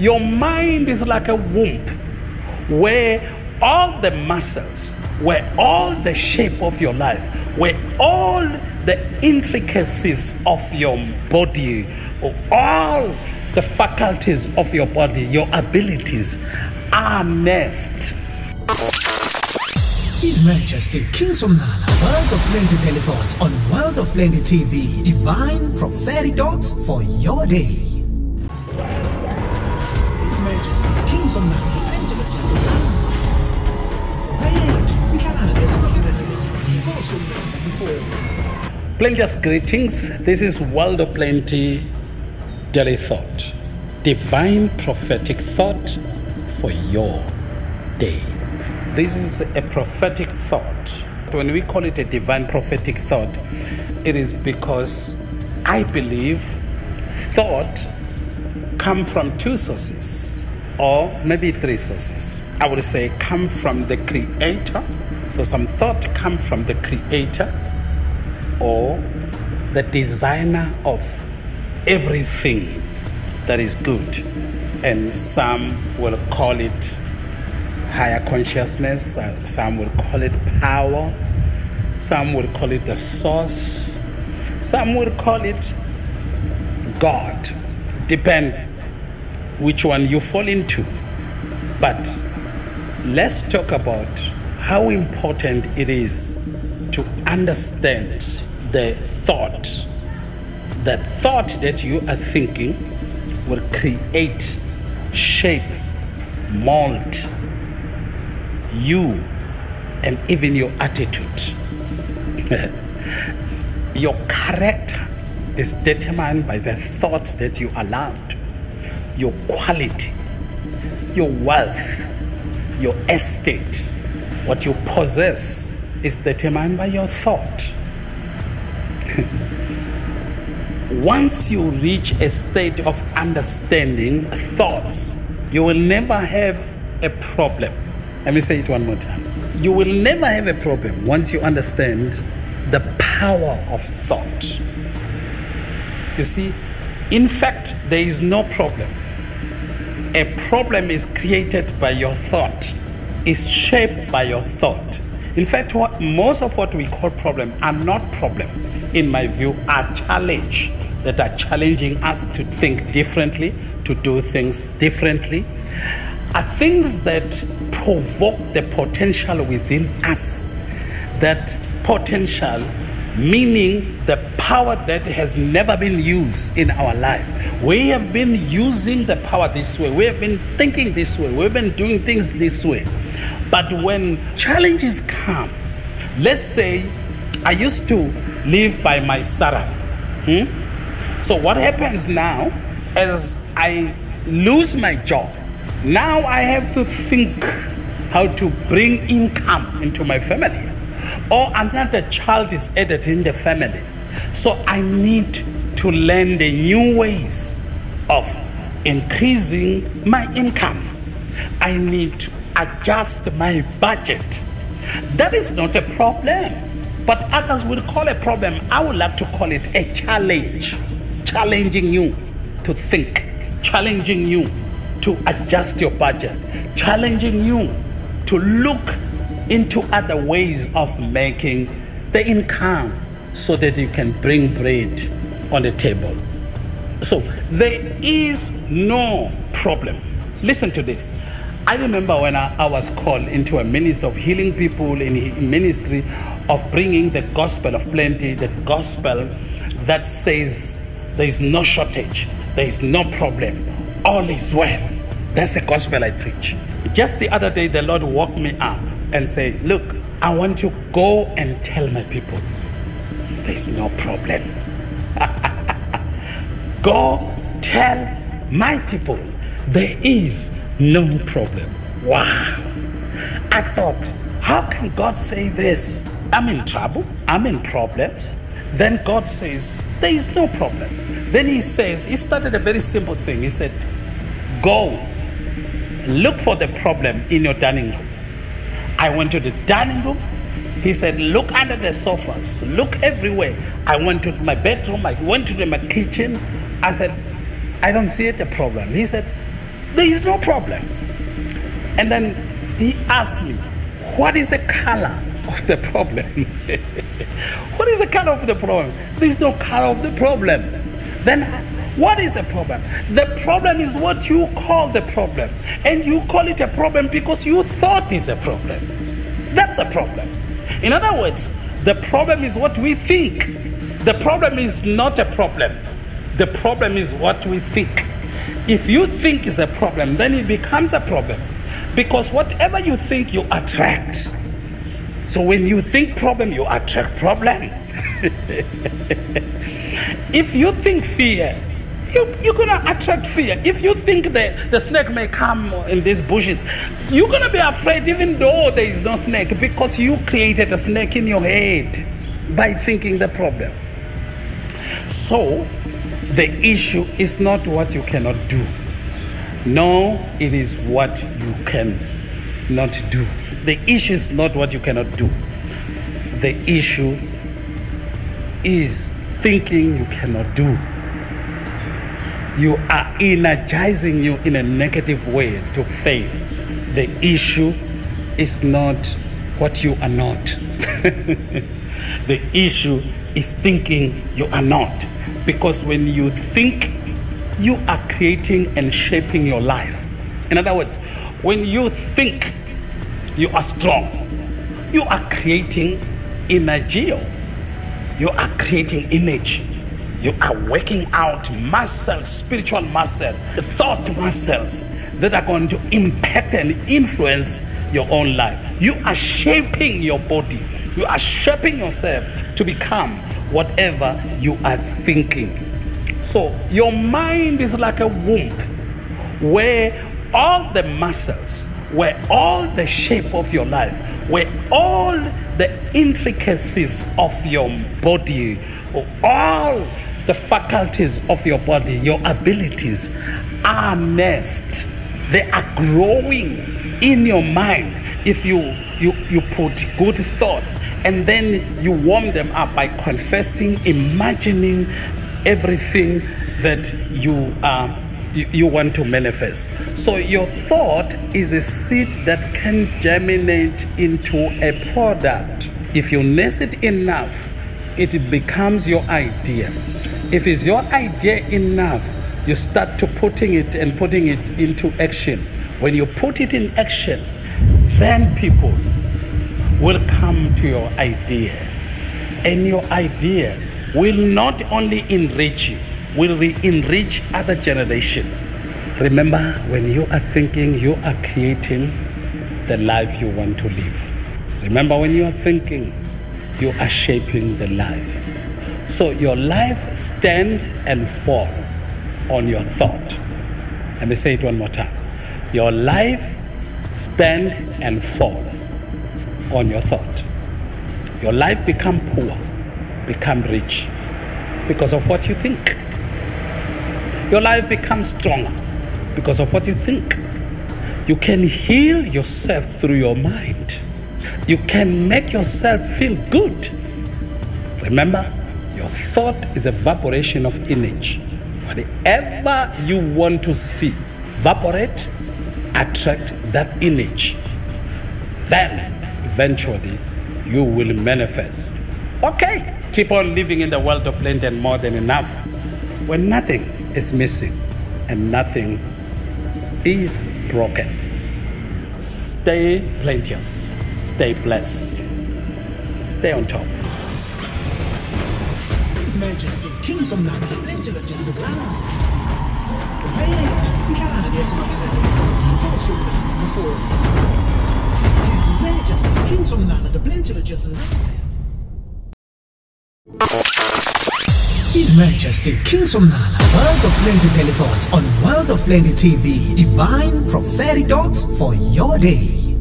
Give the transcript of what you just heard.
Your mind is like a womb where all the muscles, where all the shape of your life, where all the intricacies of your body, or all the faculties of your body, your abilities are nursed. His Majesty King Somnala, World of Plenty Thoughts on World of Plenty TV. Divine prophetic thoughts for your day. His Majesty King Somnala. Plenteous greetings. This is World of Plenty Daily Thought. Divine prophetic thought for your day. This is a prophetic thought. When we call it a divine prophetic thought, it is because I believe thought come from two sources, or maybe three sources. I would say come from the Creator. So some thought come from the Creator or the designer of everything that is good. And some will call it higher consciousness, some will call it power, some will call it the source, some will call it God. Depend which one you fall into. But let's talk about how important it is to understand the thought. That thought that you are thinking will create, shape, mold you and even your attitude. Your character is determined by the thoughts that you allowed. Your quality, your wealth, your estate, what you possess is determined by your thought. Once you reach a state of understanding thoughts, you will never have a problem. Let me say it one more time. You will never have a problem once you understand the power of thought. You see, in fact, there is no problem. A problem is created by your thought, is shaped by your thought. In fact, most of what we call problem are not problem, in my view, are challenge that are challenging us to think differently, to do things differently, are things that provoke the potential within us. That potential meaning the power that has never been used in our life. We have been using the power this way. We have been thinking this way. We've been doing things this way. But when challenges come, let's say I used to live by my salary. So what happens now, as I lose my job, now I have to think how to bring income into my family. Or another child is added in the family. So I need to learn the new ways of increasing my income. I need to adjust my budget. That is not a problem, but others will call a problem. I would like to call it a challenge. Challenging you to think, challenging you to adjust your budget, challenging you to look into other ways of making the income so that you can bring bread on the table. So there is no problem. Listen to this. I remember when I was called into a ministry of healing people, in ministry of bringing the gospel of plenty, the gospel that says there is no shortage, there is no problem, all is well. That's the gospel I preach. Just the other day, the Lord woke me up and said, look, I want to go and tell my people, there's no problem. Go tell my people, there is no problem. Wow. I thought, how can God say this? I'm in trouble, I'm in problems. Then God says, there is no problem. Then he says, he started a very simple thing. He said, go look for the problem in your dining room. I went to the dining room. He said, look under the sofas, look everywhere. I went to my bedroom, I went to my kitchen. I said, I don't see it a problem. He said, There is no problem. And then he asked me, what is the color of the problem? What is the color of the problem? There is no color of the problem. Then what is the problem? The problem is what you call the problem. And you call it a problem because you thought it's a problem. That's a problem. In other words, the problem is what we think. The problem is not a problem. The problem is what we think. If you think is a problem, then it becomes a problem. Because whatever you think, you attract. So when you think problem, you attract problem. If you think fear, you're going to attract fear. If you think that the snake may come in these bushes, you're going to be afraid even though there is no snake, because you created a snake in your head by thinking the problem. So the issue is not what you cannot do. No, it is what you cannot do. The issue is not what you cannot do. The issue is thinking you cannot do. You are energizing you in a negative way to fail. The issue is not what you are not. The issue is thinking you are not. Because when you think, you are creating and shaping your life. In other words, when you think you are strong, you are creating energy. You are creating energy. You are working out muscles, spiritual muscles, the thought muscles that are going to impact and influence your own life. You are shaping your body. You are shaping yourself to become whatever you are thinking. So your mind is like a womb where all the muscles, where all the shape of your life, where all the intricacies of your body, all the faculties of your body, your abilities are nursed. They are growing in your mind. If you put good thoughts and then you warm them up by confessing, imagining everything that you want to manifest. So your thought is a seed that can germinate into a product. If you nurse it enough, it becomes your idea. If it's your idea enough, you start to putting it into action. When you put it in action, then people will come to your idea. And your idea will not only enrich you, will enrich other generation. Remember, when you are thinking, you are creating the life you want to live. Remember, when you are thinking, you are shaping the life. So your life stand and fall on your thought. Let me say it one more time. Your life stand and fall on your thought. Your life become poor, become rich because of what you think. Your life becomes stronger because of what you think. You can heal yourself through your mind. You can make yourself feel good. Remember, your thought is a vibration of energy. Whatever you want to see, evaporate, attract that energy. Then, eventually, you will manifest. Okay, keep on living in the world of plenty and more than enough, when nothing is missing and nothing is broken. Stay plenteous, stay blessed, stay on top. His Majesty King Somnambulist Intelligence His Majesty King Somnambulist the Blintelligence His Majesty King Somnana, World of Plenty teleports on World of Plenty TV. Divine prophetic thoughts for your day.